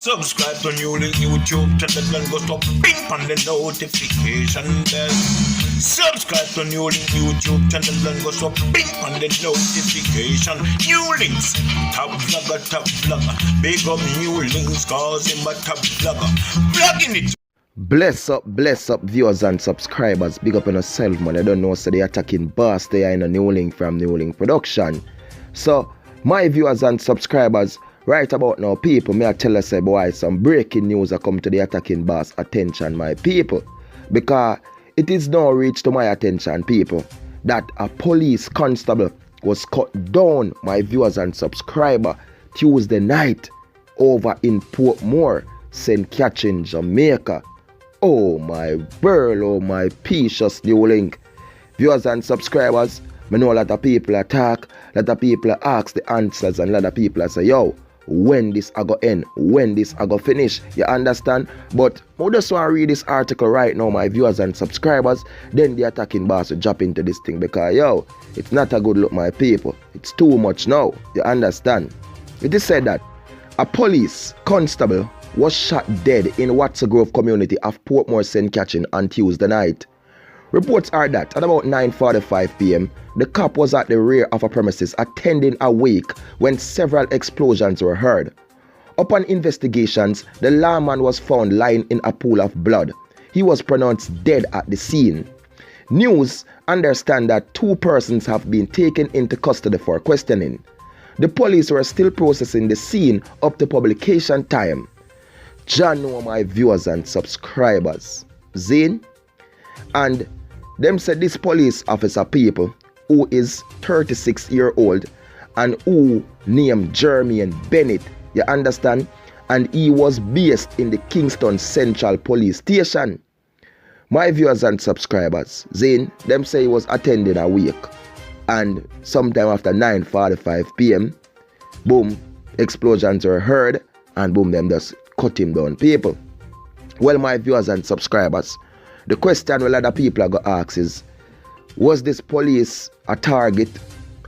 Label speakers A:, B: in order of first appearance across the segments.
A: Subscribe to NEWLINK YouTube channel and go to ping on the notification bell. Subscribe to NEWLINK YouTube channel and go to ping on the notification. NEWLINKs, top vlogger. Big up NEWLINKs, cause him a top vlogger. Vlogging it.
B: Bless up viewers and subscribers. Big up on yourself, man. I don't know, so they attacking boss. They are in a NEWLINK from NEWLINK production. So, my viewers and subscribers, right about now, people, may I tell us, say, boy, some breaking news are come to the attacking boss attention, my people. Because it is now reached to my attention, people, that a police constable was cut down, my viewers and subscribers, Tuesday night over in Portmore, St. Catherine, Jamaica. Oh my girl, oh my precious NEWLINK. Viewers and subscribers, I know a lot of people attack, a lot of people ask the answers, and a lot of people say, yo, when this I go end, when this I go finish, you understand? But I just want to read this article right now, my viewers and subscribers, then the attacking boss will jump into this thing, because yo, it's not a good look, my people. It's too much now, you understand? It is said that a police constable was shot dead in Watson Grove community of Portmore, St. Catherine on Tuesday night. Reports are that at about 9:45 p.m, the cop was at the rear of a premises attending a wake when several explosions were heard. Upon investigations, the lawman was found lying in a pool of blood. He was pronounced dead at the scene. News understand that 2 persons have been taken into custody for questioning. The police were still processing the scene up to publication time. John know my viewers and subscribers. Zane? And them said this police officer people who is 36-year-old and who named Jermaine Bennett, you understand? And he was based in the Kingston Central Police Station. My viewers and subscribers, Zane, them say he was attending a wake. And sometime after 9:45 p.m, boom, explosions were heard, and boom, them just cut him down, people. Well, my viewers and subscribers, the question a lot of people are going to ask is, was this police a target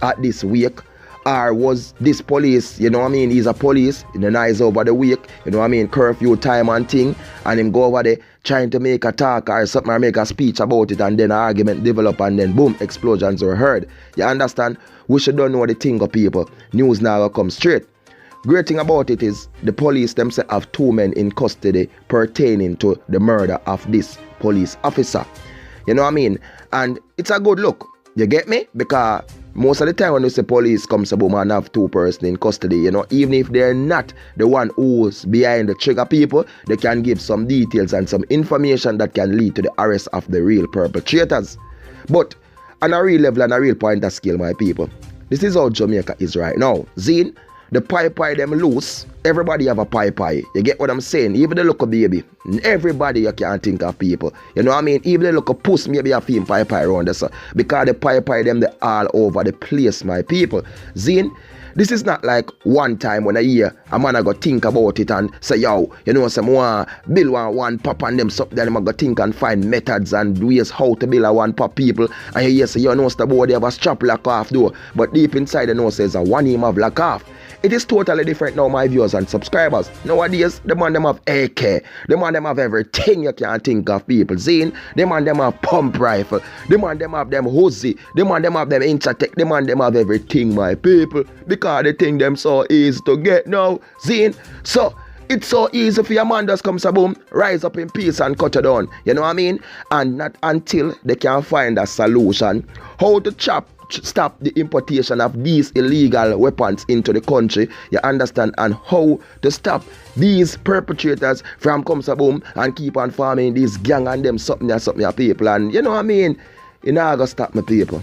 B: at this wake? Or was this police, you know what I mean, he's a police, in the night over the wake, you know what I mean, curfew time and thing, and him go over there trying to make a talk or something or make a speech about it, and then an argument develop, and then boom, explosions were heard. You understand? We should don't know the thing of people. News now come straight. Great thing about it is the police themselves have 2 men in custody pertaining to the murder of this police officer. You know what I mean? And it's a good look. You get me? Because most of the time when you say police comes to boom and have 2 persons in custody, you know, even if they're not the one who's behind the trigger people, they can give some details and some information that can lead to the arrest of the real perpetrators. But on a real level and a real point of scale, my people, this is how Jamaica is right now. Zine, the pie them loose, everybody have a pie. You get what I'm saying? Even the local baby, everybody you can think of people. You know what I mean? Even the local puss maybe a feel pie around there. So, because the pie them they all over the place, my people. Zine, this is not like one time when a year a man I go think about it and say, yo, you know, some build one pop and them something, then I go think and find methods and ways how to build a one pop people. And you hear say, you know, the boy they have a strap lock off though, but deep inside the know says a one him have lock off. It is totally different now, my viewers and subscribers. Nowadays, the man them have AK, the man them have everything you can think of, people. Zine, the man them have pump rifle, the man them have them Uzi, the man them have them Intertech, the man them have everything, my people. Because the thing them so easy to get now, Zine. So, it's so easy for your man just come so boom, rise up in peace and cut it down. You know what I mean? And not until they can find a solution how to stop the importation of these illegal weapons into the country, you understand, and how to stop these perpetrators from come so boom and keep on farming these gang and them something people. And you know what I mean? It not gonna stop my people.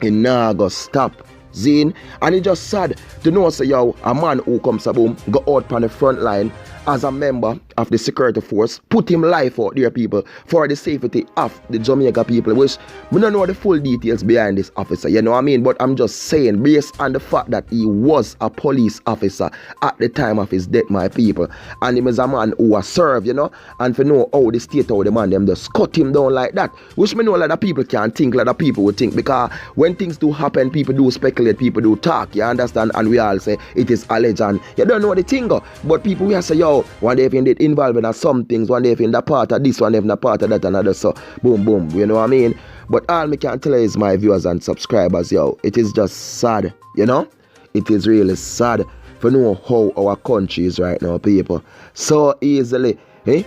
B: It not gonna stop. Zine, and it's just sad to know say yo, a man who comes so boom go out on the front line as a member of the security force, put him life out there, people, for the safety of the Jamaica people, which we don't know the full details behind this officer, you know what I mean? But I'm just saying, based on the fact that he was a police officer at the time of his death, my people, and he was a man who was served, you know, and for know how the state, how the man, them just cut him down like that, which me know a lot of people can't think, a lot of people would think, because when things do happen, people do speculate, people do talk, you understand, and we all say it is alleged, and you don't know the thing, but people we say, yo, one day if you involved in some things, one day if in the part of this, one day if in the part of that, another, so boom, boom, you know what I mean? But all me can tell you is, my viewers and subscribers, yo, it is just sad, you know? It is really sad for know how our country is right now, people. So easily.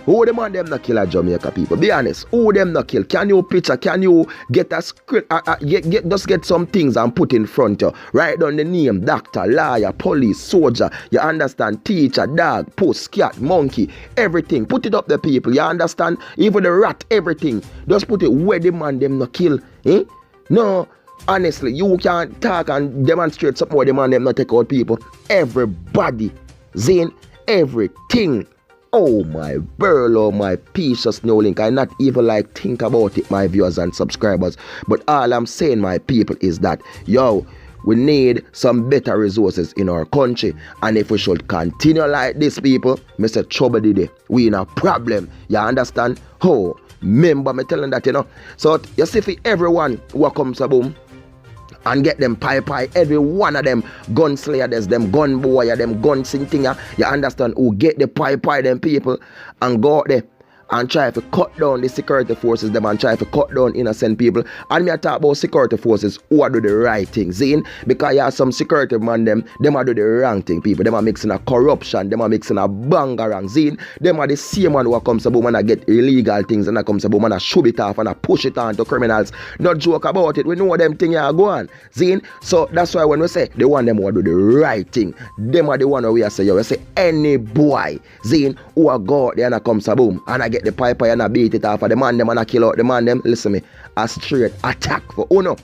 B: Who them and them not kill a Jamaica, people? Be honest. Who them not kill? Can you picture? Can you get a script? Just get some things and put in front of you. Write down the name, doctor, lawyer, police, soldier. You understand? Teacher, dog, post, cat, monkey, everything. Put it up there, people. You understand? Even the rat, everything. Just put it where the man them not kill. No. Honestly, you can't talk and demonstrate something where the man them not take out people. Everybody. Zane, everything. Oh my burl, oh my precious NEWLINK. I not even like think about it, my viewers and subscribers. But all I'm saying, my people, is that, yo, we need some better resources in our country. And if we should continue like this, people, Mr. Trouble today, we in a problem. You understand? Oh, remember me telling that, you know. So you see, for everyone who comes a boom and get them pie, every one of them gunslayer, there's them gun boy, them gun sing thing, you understand, who get the pie, them people, and go out there and try to cut down the security forces them and try to cut down innocent people. And me I talk about security forces who are do the right thing, see? Because you have some security man them are do the wrong thing, people. Them are mixing a corruption, them are mixing a bangarang, see? Them are the same one who comes about and I get illegal things and I comes about and I shove it off and I push it on to criminals. Not joke about it, we know them thing are go on, see? So that's why when we say the one them who do the right thing, them are the one who we say, yo, we say any boy, see, who are go out there and I comes a boom and I get the pipe and I beat it off of the man them and I kill out the man them. Listen me, a straight attack for Uno.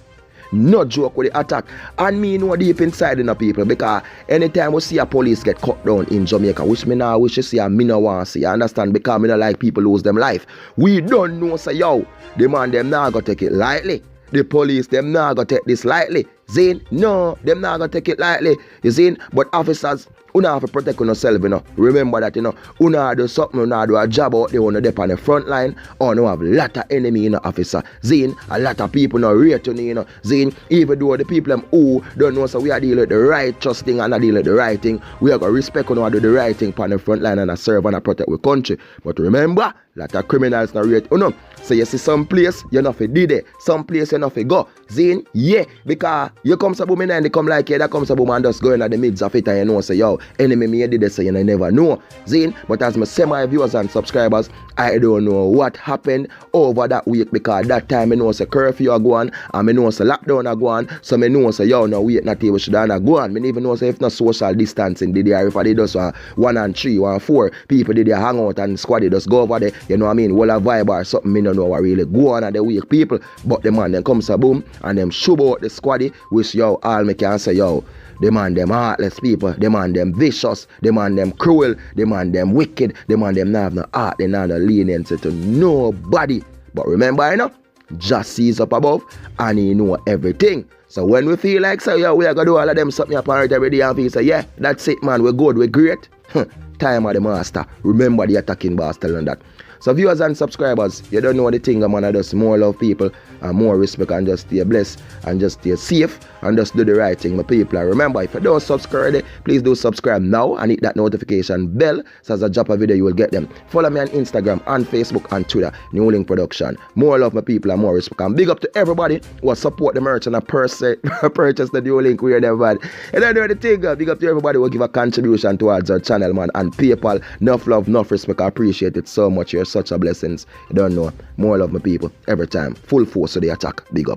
B: No joke with the attack. And me know deep inside in the people, because anytime we see a police get cut down in Jamaica, which me now wish to see and me no want to see, you understand, because me no like people lose them life. We don't know, say, yo, the man them now go take it lightly. The police them now go take this lightly. Zane, no, them now go take it lightly. You see, but officers, you have to protect yourself, you know. Remember that, you know, you have to do something, you have to do a job out there, you dep on the front line, or you have a lot of enemy, you know, officer. Zane, a lot of people not rate you know. Zane, even though the people who don't know, so we are dealing with the righteous thing and not dealing with the right thing, we are going to respect you know, do the right thing on the front line and serve and protect our country. But remember, a lot of criminals not rate you know. So you see some place, you not fi did it, some place you not fi go. Zane, yeah, because you come to boom and they come like, yeah, that comes to boom and just go in at the midst of it and you know, say, yo, enemy me did this, so you never know. Zane, but as my semi-viewers and subscribers, I don't know what happened over that week, because that time I know say curfew are going and I know say lockdown are going, so I know say, yo, no wait, not even should not go on. I even know say if not social distancing, did there, if I did just 1 and 3, 1 and 4, people did they hang out and Squaddy just go over there, you know what I mean, well a vibe or something, me don't know what really go on at the week, people. But the man then comes a boom and them shove out the Squaddy, which yo, all me can say, yo, the man them heartless people, the man them vicious, the man them cruel, the man them wicked, the man them not have no heart, they not have no leniency to nobody. But remember, you know, just sees up above and he know everything. So when we feel like, so, yo, we are going to do all of them something apparent every day and we say, yeah, that's it, man, we're good, we're great. Time of the master. Remember the attacking boss telling that. So viewers and subscribers, you don't know the thing, man, I just more love people and more respect and just stay blessed and just stay safe and just do the right thing, my people. And remember, if you don't subscribe, please do subscribe now and hit that notification bell so as I drop a video, you will get them. Follow me on Instagram and Facebook and Twitter, NEWLINK Production. More love, my people, and more respect. And big up to everybody who support the merch and purchase the NEWLINK weird everybody. And I know the thing, big up to everybody who give a contribution towards our channel, man, and PayPal. Enough love, enough respect. I appreciate it so much. You're such a blessings. You don't know. More love, my people. Every time. Full force of the attack. Big up.